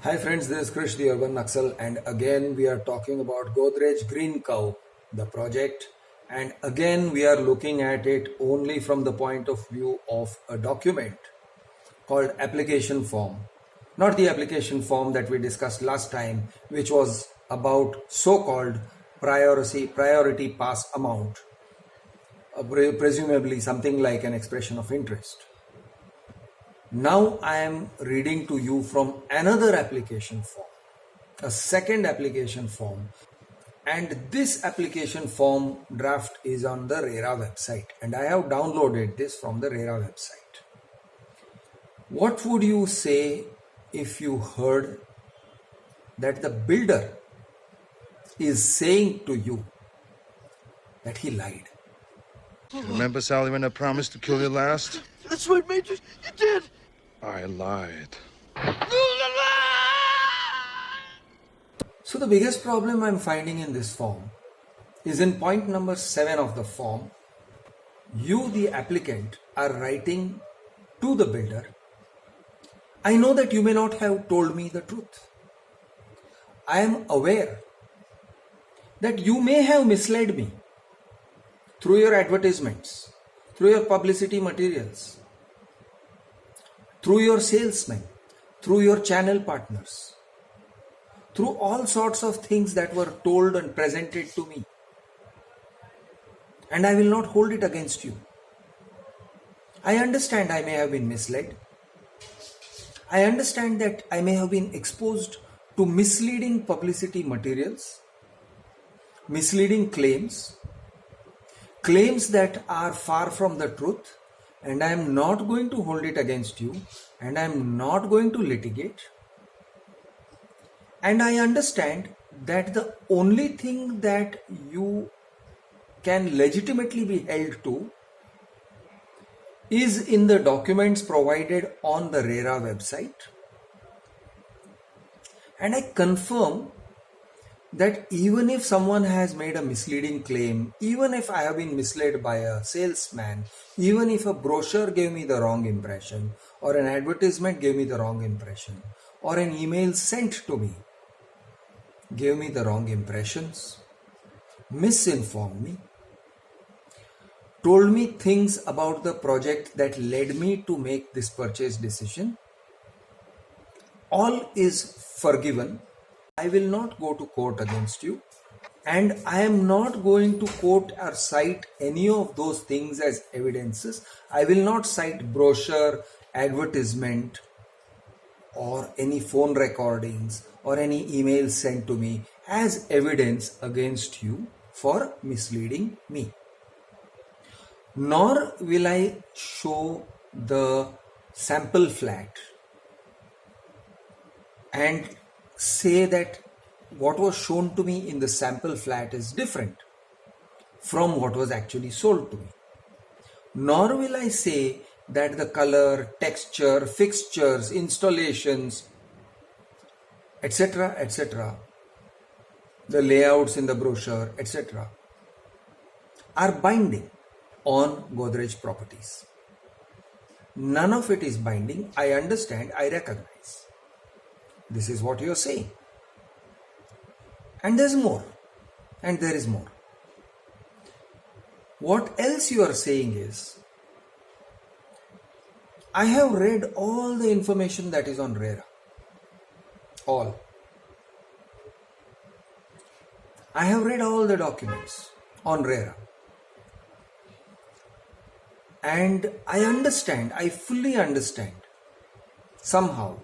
Hi friends, this is Krish, the Urban Naxal, and again we are talking about Godrej Green Cow, the project, and again we are looking at it only from the point of view of a document called application form. Not the application form that we discussed last time, which was about so-called priority pass amount, presumably something like an expression of interest. Now I am reading to you from another application form, a second application form, and this application form draft is on the RERA website, and I have downloaded this from the RERA website. What would you say if you heard that the builder is saying to you that he lied? Remember, Sally, when I promised to kill you last? That's right, Major. You did. I lied. So the biggest problem I'm finding in this form is in point number 7 of the form. You, the applicant, are writing to the builder, I know that you may not have told me the truth. I am aware that you may have misled me through your advertisements, through your publicity materials, through your salesmen, through your channel partners, through all sorts of things that were told and presented to me. And I will not hold it against you. I understand I may have been misled. I understand that I may have been exposed to misleading publicity materials, misleading claims that are far from the truth, and I am not going to hold it against you, and I am not going to litigate. And I understand that the only thing that you can legitimately be held to is in the documents provided on the RERA website. And I confirm that even if someone has made a misleading claim, even if I have been misled by a salesman, even if a brochure gave me the wrong impression, or an advertisement gave me the wrong impression, or an email sent to me gave me the wrong impressions, misinformed me, told me things about the project that led me to make this purchase decision, all is forgiven. I will not go to court against you, and I am not going to quote or cite any of those things as evidences. I will not cite brochure, advertisement, or any phone recordings or any emails sent to me as evidence against you for misleading me. Nor will I show the sample flat and say that what was shown to me in the sample flat is different from what was actually sold to me. Nor will I say that the color, texture, fixtures, installations, etc., the layouts in the brochure, etc., are binding on Godrej Properties. None of it is binding. I understand, I recognize. This is what you are saying. And there's more. And there is more. What else you are saying is, I have read all the information that is on RERA. All. I have read all the documents on RERA. And I understand, I fully understand, somehow,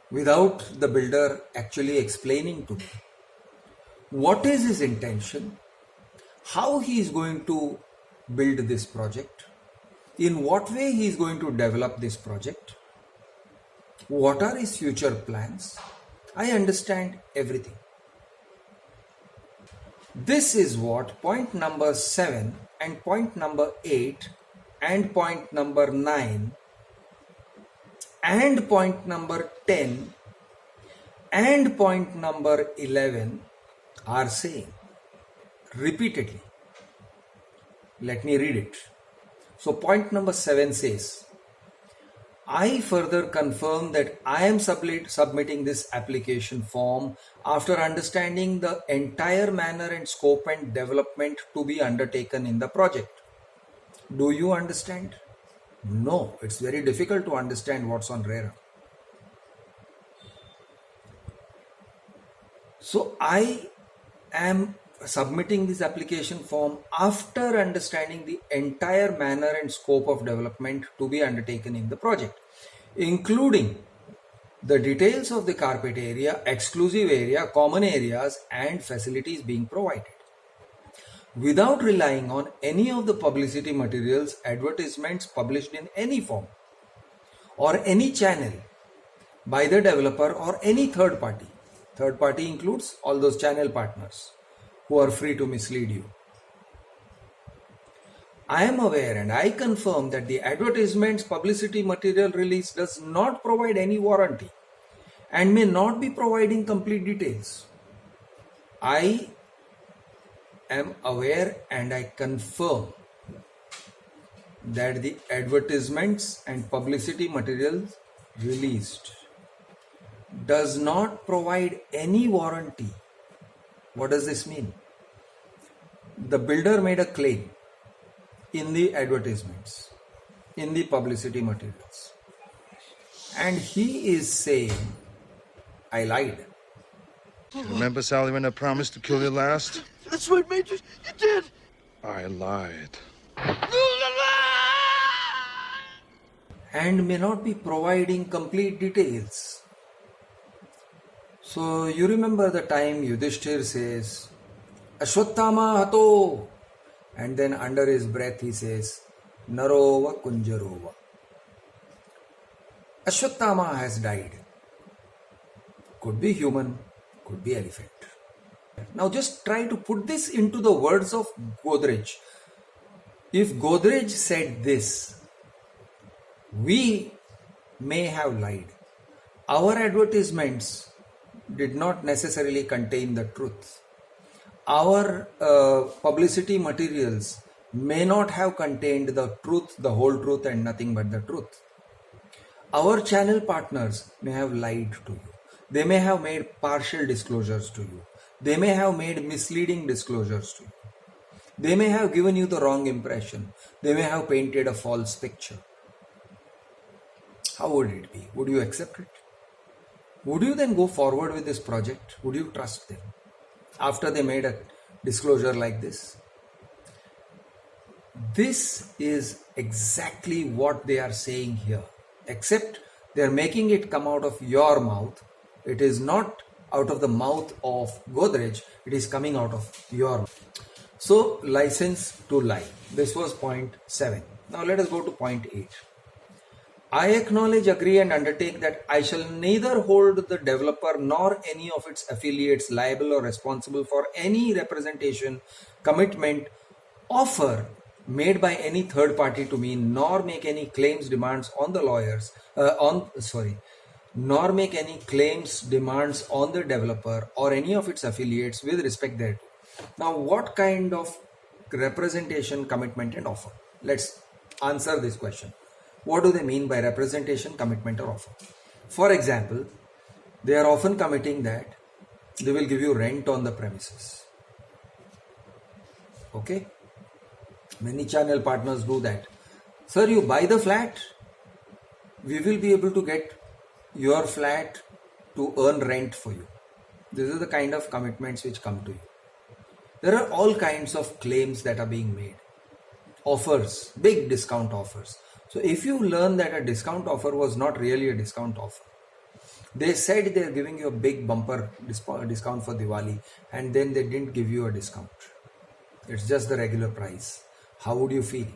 without the builder actually explaining to me what is his intention, how he is going to build this project, in what way he is going to develop this project, what are his future plans. I understand everything. This is what point number 7 and point number 8 and point number 9 and point number 10 and point number 11 are saying repeatedly. Let me read it. So point number 7 says, I further confirm that I am submitting this application form after understanding the entire manner and scope and development to be undertaken in the project. Do you understand? No, it's very difficult to understand what's on RERA. So I am submitting this application form after understanding the entire manner and scope of development to be undertaken in the project, including the details of the carpet area, exclusive area, common areas, and facilities being provided, without relying on any of the publicity materials, advertisements published in any form or any channel by the developer or any third party. Third party includes all those channel partners who are free to mislead you. I am aware and I confirm that the advertisements publicity material release does not provide any warranty and may not be providing complete details. I am aware and I confirm that the advertisements and publicity materials released does not provide any warranty. What does this mean? The builder made a claim in the advertisements, in the publicity materials, and he is saying, I lied. Remember, Sally, when I promised to kill you last? That's right, Major. You did. I lied. And may not be providing complete details. So you remember the time Yudhishthir says, Ashwattama hato, and then under his breath he says, Narova Kunjarova. Ashwattama has died. Could be human, could be elephant. Now just try to put this into the words of Godrej. If Godrej said this, we may have lied. Our advertisements did not necessarily contain the truth. Our publicity materials may not have contained the truth, the whole truth, and nothing but the truth. Our channel partners may have lied to you. They may have made partial disclosures to you. They may have made misleading disclosures to you. They may have given you the wrong impression. They may have painted a false picture. How would it be? Would you accept it? Would you then go forward with this project? Would you trust them after they made a disclosure like this? This is exactly what they are saying here, except they are making it come out of your mouth. It is not out of the mouth of Godrej, it is coming out of your mouth. So, license to lie. This was point 7. Now let us go to point 8. I acknowledge, agree and undertake that I shall neither hold the developer nor any of its affiliates liable or responsible for any representation, commitment, offer made by any third party to me, nor make any claims, demands on the lawyers, nor make any claims, demands on the developer or any of its affiliates with respect thereto. Now, what kind of representation, commitment and offer? Let's answer this question. What do they mean by representation, commitment or offer? For example, they are often committing that they will give you rent on the premises. Okay? Many channel partners do that. Sir, you buy the flat, we will be able to get your flat to earn rent for you. This is the kind of commitments which come to you. There are all kinds of claims that are being made. Offers, big discount offers. So if you learn that a discount offer was not really a discount offer, they said they are giving you a big bumper discount for Diwali and then they didn't give you a discount. It's just the regular price. How would you feel?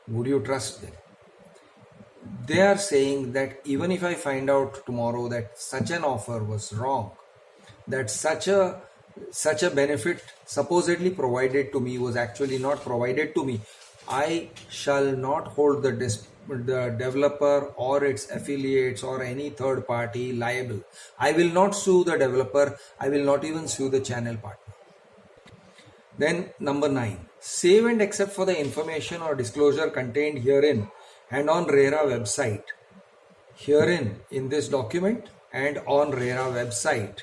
Would you trust them? They are saying that even if I find out tomorrow that such an offer was wrong, that such a benefit supposedly provided to me was actually not provided to me, I shall not hold the developer or its affiliates or any third party liable. I will not sue the developer. I will not even sue the channel partner. Then number 9, save and except for the information or disclosure contained herein and on RERA website. Herein, in this document and on RERA website,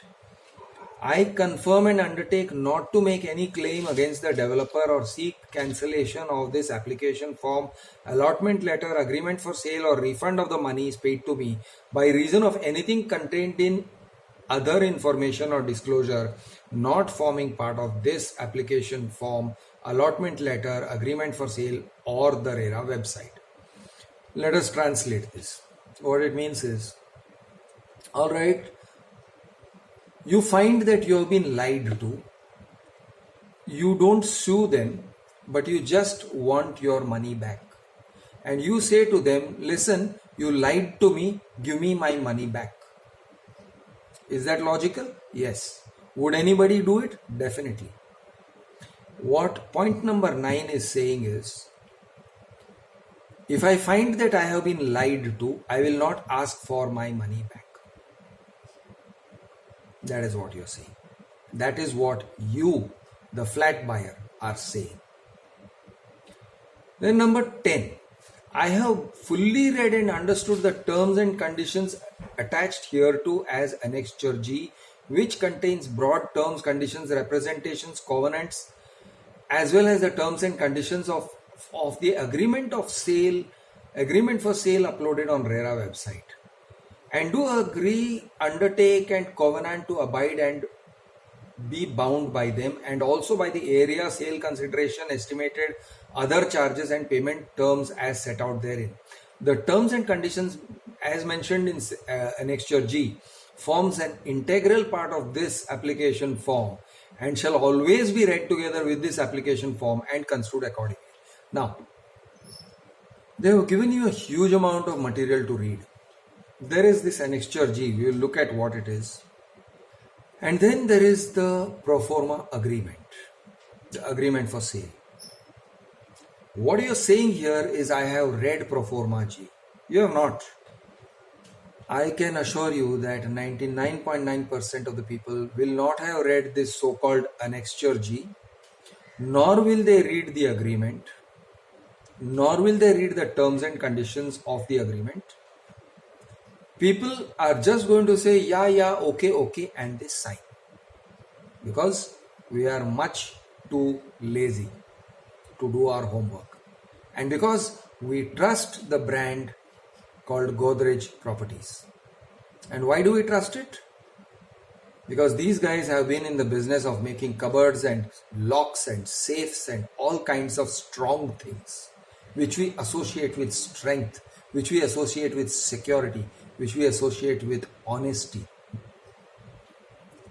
I confirm and undertake not to make any claim against the developer or seek cancellation of this application form, allotment letter, agreement for sale, or refund of the monies paid to me by reason of anything contained in other information or disclosure not forming part of this application form, allotment letter, agreement for sale, or the RERA website. Let us translate this. What it means is, all right, you find that you have been lied to. You don't sue them, but you just want your money back. And you say to them, listen, you lied to me, give me my money back. Is that logical? Yes. Would anybody do it? Definitely. What point number 9 is saying is, if I find that I have been lied to, I will not ask for my money back. That is what you're saying. That is what you, the flat buyer, are saying. Then number 10. I have fully read and understood the terms and conditions attached hereto as Annexure G, which contains broad terms, conditions, representations, covenants, as well as the terms and conditions of the agreement for sale uploaded on RERA website. And do agree, undertake, and covenant to abide and be bound by them, and also by the area, sale consideration, estimated other charges and payment terms as set out therein. The terms and conditions as mentioned in Annexure G forms an integral part of this application form and shall always be read together with this application form and construed accordingly. Now, they have given you a huge amount of material to read. There is this Annexure G, we will look at what it is. And then there is the pro forma agreement, the agreement for sale. What you are saying here is, I have read pro forma G. You have not. I can assure you that 99.9% of the people will not have read this so-called Annexure G, nor will they read the agreement, nor will they read the terms and conditions of the agreement. People are just going to say, yeah, okay, and they sign. Because we are much too lazy to do our homework. And because we trust the brand called Godrej Properties. And why do we trust it? Because these guys have been in the business of making cupboards and locks and safes and all kinds of strong things, which we associate with strength, which we associate with security, which we associate with honesty.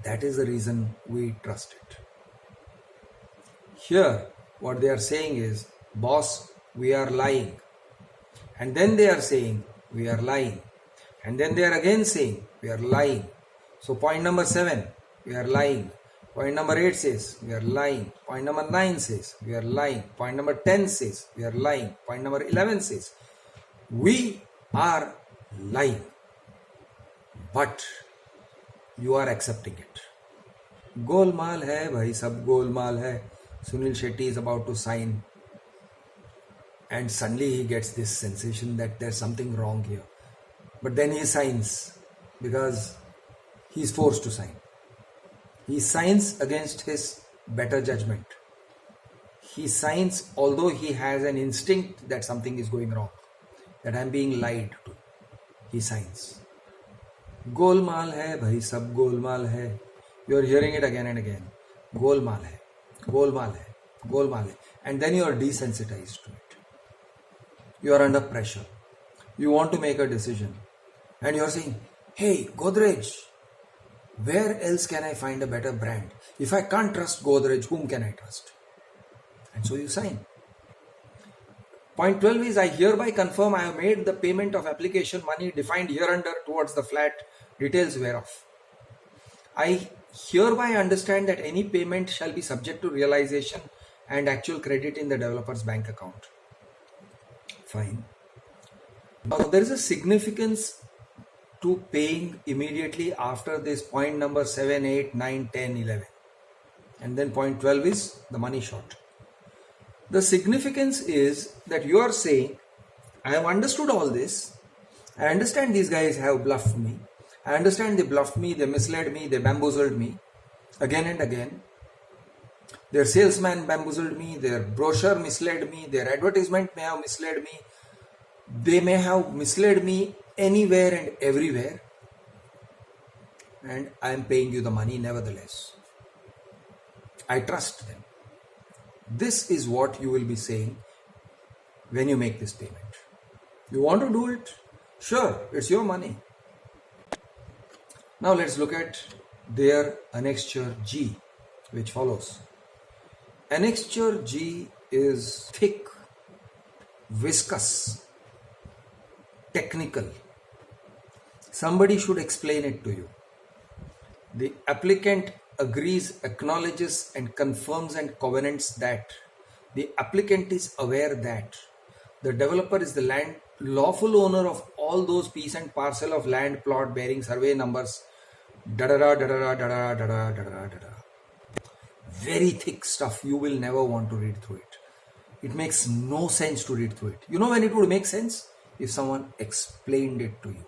That is the reason we trust it. Here, what they are saying is, boss, we are lying. And then they are saying, we are lying. And then they are again saying, we are lying. So point number 7, we are lying. Point number 8 says, we are lying. Point number 9 says, we are lying. Point number 10 says, we are lying. Point number 11 says, we are lying. But you are accepting it. Golmaal hai bhai, sab golmaal hai. Sunil Shetty is about to sign. And suddenly he gets this sensation that there's something wrong here. But then he signs because he's forced to sign. He signs against his better judgment. He signs although he has an instinct that something is going wrong, that I'm being lied to. He signs. Golmaal hai bhai, sab golmaal hai. You are hearing it again and again. Golmaal hai, golmaal hai, golmaal hai. And then you are desensitized to it. You are under pressure. You want to make a decision. And you are saying, hey, Godrej, where else can I find a better brand? If I can't trust Godrej, whom can I trust? And so you sign. Point 12 is, I hereby confirm I have made the payment of application money defined hereunder towards the flat, details whereof. I hereby understand that any payment shall be subject to realization and actual credit in the developer's bank account. Fine. Now there is a significance to paying immediately after this point number 7, 8, 9, 10, 11. And then point 12 is the money shot. The significance is that you are saying, I have understood all this. I understand these guys have bluffed me. I understand they bluffed me, they misled me, they bamboozled me again and again. Their salesman bamboozled me, their brochure misled me, their advertisement may have misled me. They may have misled me anywhere and everywhere. And I am paying you the money nevertheless. I trust them. This is what you will be saying when you make this payment. You want to do it? Sure, it's your money. Now let's look at their annexure G, which follows. Annexure G is thick, viscous, technical. Somebody should explain it to you. The applicant agrees, acknowledges, and confirms and covenants that the applicant is aware that the developer is the lawful owner of all those piece and parcel of land plot bearing survey numbers. Very thick stuff. You will never want to read through it. It makes no sense to read through it. You know when it would make sense? If someone explained it to you.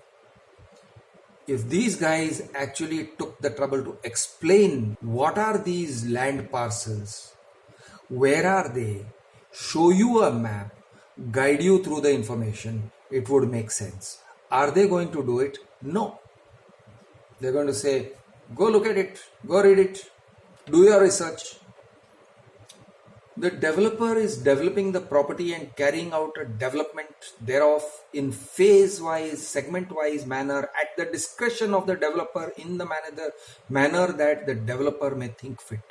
If these guys actually took the trouble to explain what are these land parcels, where are they, show you a map, guide you through the information, it would make sense. Are they going to do it? No. They're going to say, go look at it, go read it, do your research. The developer is developing the property and carrying out a development thereof in phase-wise, segment-wise manner at the discretion of the developer in the manner that the developer may think fit.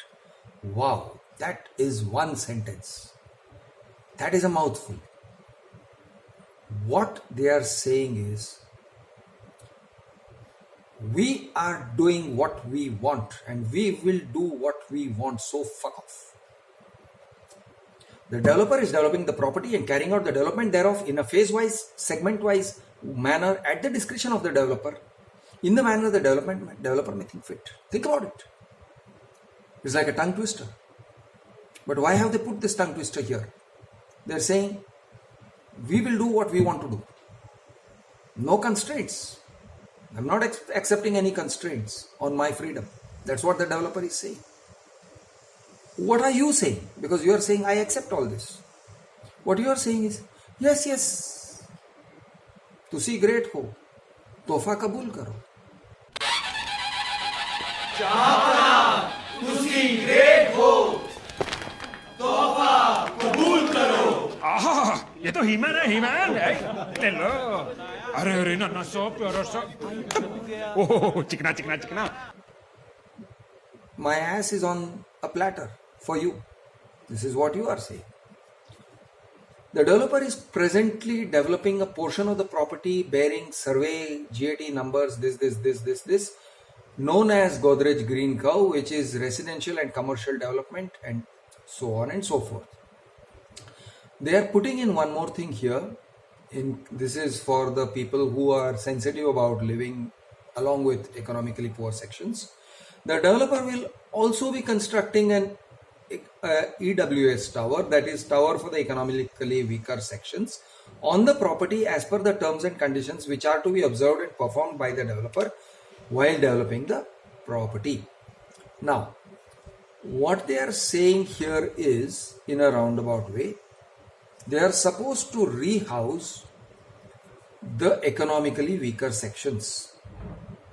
Wow, that is one sentence. That is a mouthful. What they are saying is, we are doing what we want and we will do what we want, so fuck off. The developer is developing the property and carrying out the development thereof in a phase-wise, segment-wise manner at the discretion of the developer, in the manner the developer may think fit. Think about it. It's like a tongue twister. But why have they put this tongue twister here? They're saying, we will do what we want to do. No constraints. I'm not accepting any constraints on my freedom. That's what the developer is saying. What are you saying? Because you are saying, I accept all this. What you are saying is, yes, yes. तुसी great हो, तोहफा कबूल करो. तुसी great हो तोहफा कबूल करो. आहा, ये तो हीमैन है, हीमैन. ले लो. अरे अरे ना सो प्यारा सा. ओह चिकना चिकना चिकना. My ass is on a platter for you. This is what you are saying. The developer is presently developing a portion of the property bearing survey GAT numbers this, known as Godrej Green Curve, which is residential and commercial development, and so on and so forth. They are putting in one more thing here. This is for the people who are sensitive about living along with economically poor sections. The developer will also be constructing an EWS tower, that is tower for the economically weaker sections, on the property as per the terms and conditions which are to be observed and performed by the developer while developing the property. Now, what they are saying here is, in a roundabout way, they are supposed to rehouse the economically weaker sections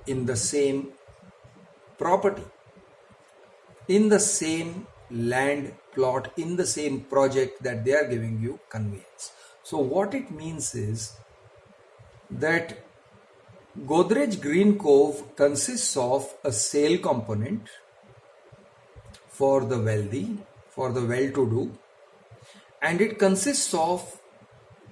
in the same property, in the same land plot, in the same project that they are giving you conveyance. So what it means is that Godrej Green Cove consists of a sale component for the wealthy, for the well-to-do, and it consists of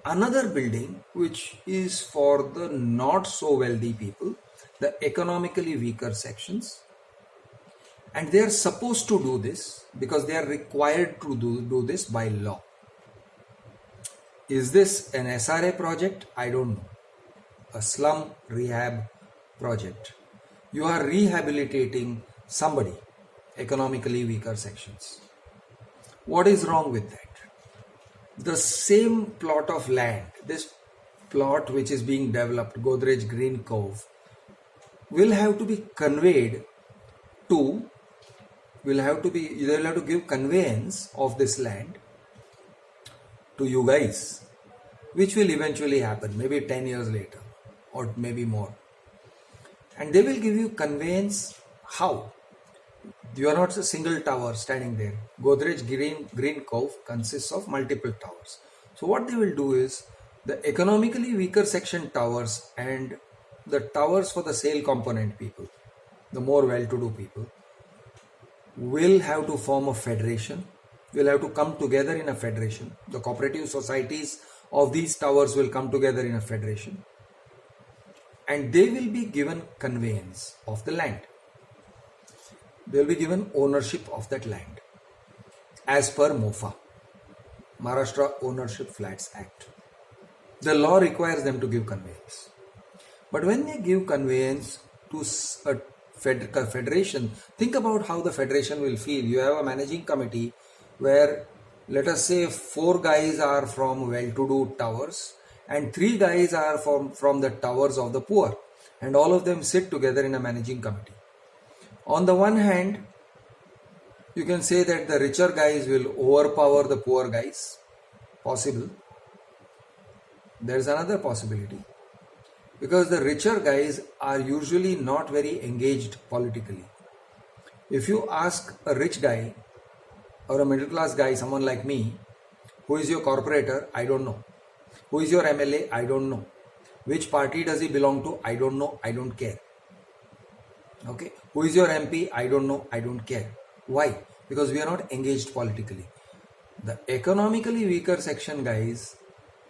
another building which is for the not so wealthy people, the economically weaker sections. And they are supposed to do this because they are required to do this by law. Is this an SRA project? I don't know. A slum rehab project. You are rehabilitating somebody, economically weaker sections. What is wrong with that? The same plot of land, this plot which is being developed, Godrej Green Cove, will have to be conveyed to, they will have to give conveyance of this land to you guys, which will eventually happen, maybe 10 years later or maybe more. And they will give you conveyance how? You are not a single tower standing there. Godrej Green Cove consists of multiple towers. So what they will do is, the economically weaker section towers and the towers for the sale component people, the more well-to-do people, will have to form a federation, will have to come together in a federation. The cooperative societies of these towers will come together in a federation, and they will be given conveyance of the land. They will be given ownership of that land as per MOFA, Maharashtra Ownership Flats Act. The law requires them to give conveyance. But when they give conveyance to a federation, think about how the federation will feel. You have a managing committee where, let us say, 4 guys are from well-to-do towers and 3 guys are from the towers of the poor, and all of them sit together in a managing committee. On the one hand, you can say that the richer guys will overpower the poor guys. Possible. There is another possibility. Because the richer guys are usually not very engaged politically. If you ask a rich guy or a middle class guy, someone like me, who is your corporator? I don't know. Who is your MLA? I don't know. Which party does he belong to? I don't know. I don't care. Okay. Who is your MP? I don't know. I don't care. Why? Because we are not engaged politically. The economically weaker section guys,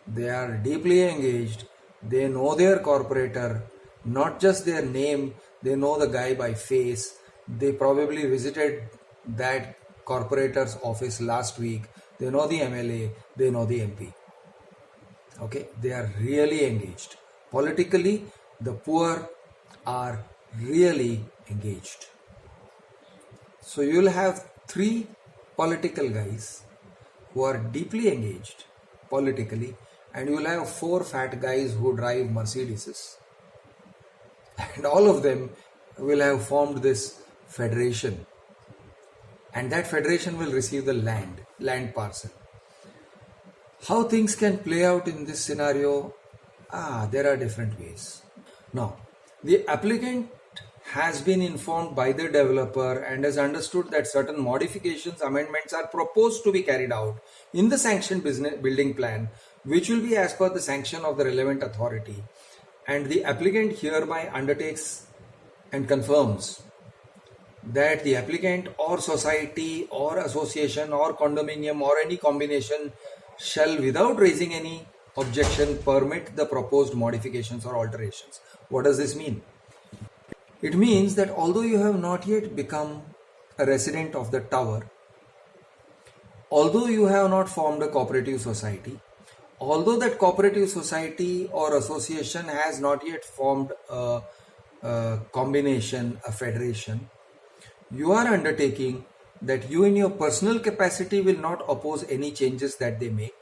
they are deeply engaged. They know their corporator, not just their name, they know the guy by face. They probably visited that corporator's office last week. They know the MLA, they know the MP. Okay, they are really engaged. Politically, the poor are really engaged. So you will have 3 political guys who are deeply engaged politically, and you will have 4 fat guys who drive Mercedeses, and all of them will have formed this federation, and that federation will receive the land parcel. How things can play out in this scenario? There are different ways. Now, the applicant has been informed by the developer and has understood that certain modifications, amendments are proposed to be carried out in the sanctioned building plan, which will be as per the sanction of the relevant authority, and the applicant hereby undertakes and confirms that the applicant or society or association or condominium or any combination shall, without raising any objection, permit the proposed modifications or alterations. What does this mean? It means that although you have not yet become a resident of the tower, although you have not formed a cooperative society, although that cooperative society or association has not yet formed a combination, a federation, you are undertaking that you in your personal capacity will not oppose any changes that they make.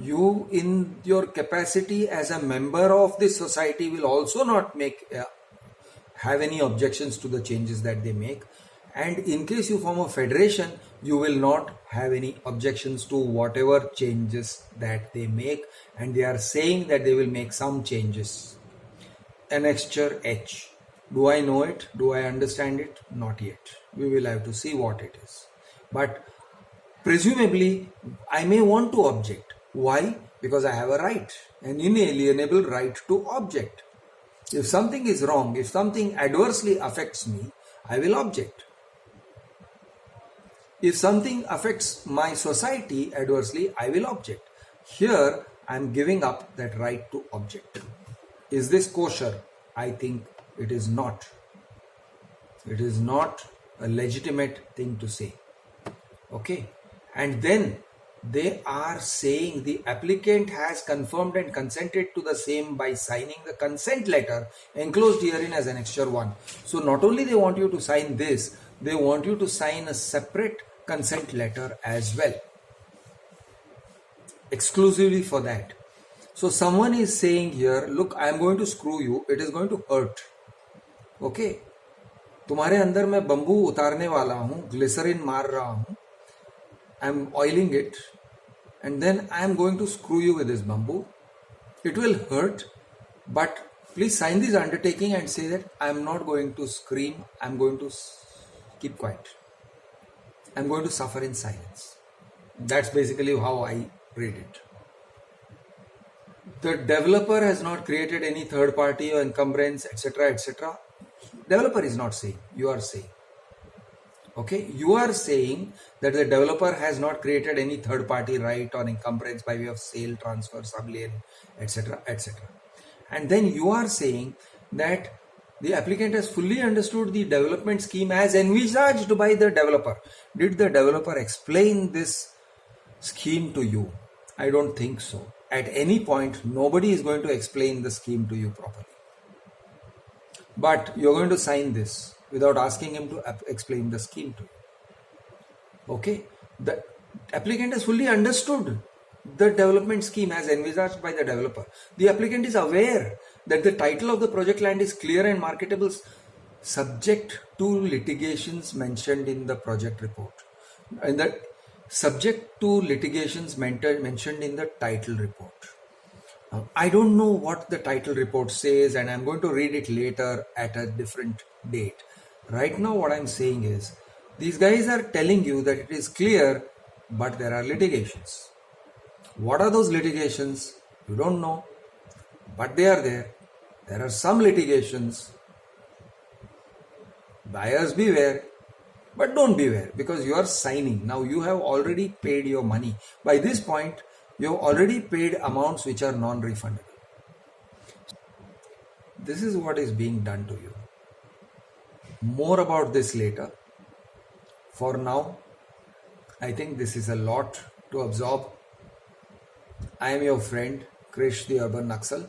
You in your capacity as a member of this society will also not have any objections to the changes that they make, and in case you form a federation, you will not have any objections to whatever changes that they make, and they are saying that they will make some changes. Annexure H. Do I know it? Do I understand it? Not yet. We will have to see what it is. But presumably, I may want to object. Why? Because I have a right, an inalienable right to object. If something is wrong, if something adversely affects me, I will object. If something affects my society adversely, I will object. Here, I am giving up that right to object. Is this kosher? I think it is not. It is not a legitimate thing to say. Okay? And then they are saying the applicant has confirmed and consented to the same by signing the consent letter enclosed herein as Annexure 1. So not only they want you to sign this, they want you to sign a separate consent letter as well. exclusively for that. So someone is saying here, look, I am going to screw you, it is going to hurt. Okay, तुम्हारे अंदर मैं bamboo उतारने वाला हूं, glycerine मार रहा हूं, I am oiling it, and then I am going to screw you with this bamboo. It will hurt, but please sign this undertaking and say that I am not going to scream, I am going to keep quiet. I am going to suffer in silence. That's basically how I read it. The developer has not created any third party or encumbrance, etc., etc. Developer is not saying, you are saying. Okay, you are saying that the developer has not created any third party right or encumbrance by way of sale, transfer, sublien, etc., etc. And then you are saying that the applicant has fully understood the development scheme as envisaged by the developer. Did the developer explain this scheme to you? I don't think so. At any point, nobody is going to explain the scheme to you properly. But you're going to sign this without asking him to explain the scheme to you. Okay? The applicant has fully understood the development scheme as envisaged by the developer. The applicant is aware that the title of the project land is clear and marketable, subject to litigations mentioned in the project report. And that subject to litigations mentioned in the title report. I don't know what the title report says, and I'm going to read it later at a different date. Right now, what I'm saying is, these guys are telling you that it is clear, but there are litigations. What are those litigations? You don't know, but they are there. There are some litigations. Buyers beware, but don't beware, because you are signing. Now you have already paid your money. By this point, you have already paid amounts which are non-refundable. This is what is being done to you. More about this later. For now, I think this is a lot to absorb. I am your friend, Krish the Urban Naxal.